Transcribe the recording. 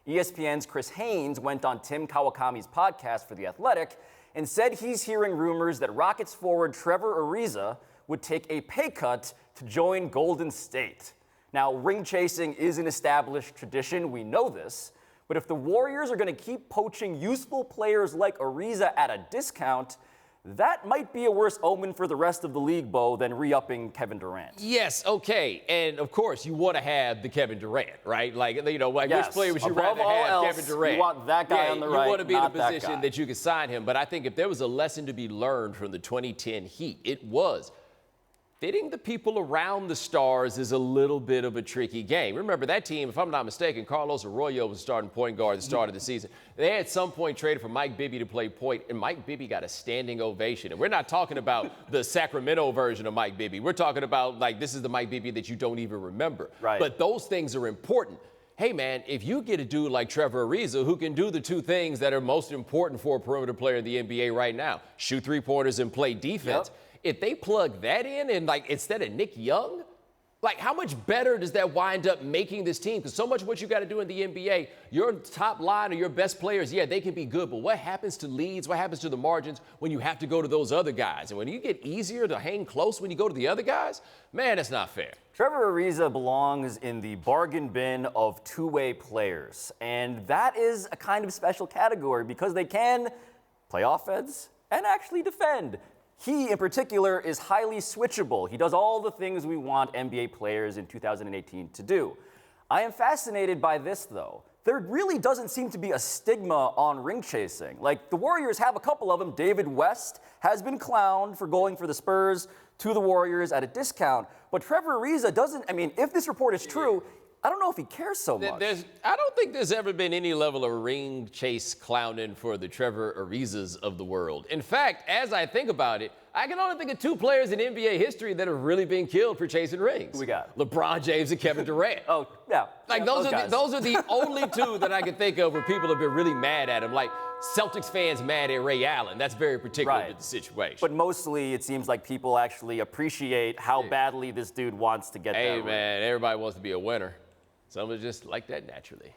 ESPN's Chris Haynes went on Tim Kawakami's podcast for The Athletic and said he's hearing rumors that Rockets forward Trevor Ariza would take a pay cut to join Golden State. Now, ring chasing is an established tradition, we know this, but if the Warriors are going to keep poaching useful players like Ariza at a discount, that might be a worse omen for the rest of the league, Bo, than re-upping Kevin Durant. Yes, okay. And, of course, you want to have the Kevin Durant, right? Like yes. Which player would you rather have Kevin Durant? You want that guy on the right, you want to be in a not position that you can sign him. But I think if there was a lesson to be learned from the 2010 Heat, it was fitting the people around the stars is a little bit of a tricky game. Remember, that team, if I'm not mistaken, Carlos Arroyo was starting point guard at the start of the season. They at some point traded for Mike Bibby to play point, and Mike Bibby got a standing ovation. And we're not talking about the Sacramento version of Mike Bibby. We're talking about, like, this is the Mike Bibby that you don't even remember. Right. But those things are important. Hey, man, if you get a dude like Trevor Ariza who can do the two things that are most important for a perimeter player in the NBA right now, shoot three-pointers and play defense, if they plug that in and, like, instead of Nick Young, like, how much better does that wind up making this team? Because so much of what you got to do in the NBA, your top line or your best players, yeah, they can be good, but what happens to leads, what happens to the margins when you have to go to those other guys? And when you get easier to hang close when you go to the other guys, man, that's not fair. Trevor Ariza belongs in the bargain bin of two-way players, and that is a kind of special category because they can play offense and actually defend. He, in particular, is highly switchable. He does all the things we want NBA players in 2018 to do. I am fascinated by this, though. There really doesn't seem to be a stigma on ring chasing. Like, the Warriors have a couple of them. David West has been clowned for going for the Spurs to the Warriors at a discount. But Trevor Ariza doesn't, I mean, if this report is true, I don't know if he cares so much. I don't think there's ever been any level of ring chase clowning for the Trevor Arizas of the world. In fact, as I think about it, I can only think of two players in NBA history that have really been killed for chasing rings. Who we got? LeBron James and Kevin Durant. Oh, yeah. Like, yeah, those are the only two that I can think of where people have been really mad at him. Like, Celtics fans mad at Ray Allen. That's very particular to the situation. But mostly, it seems like people actually appreciate how badly this dude wants to get that ring. Hey, man, everybody wants to be a winner. Some are just like that naturally.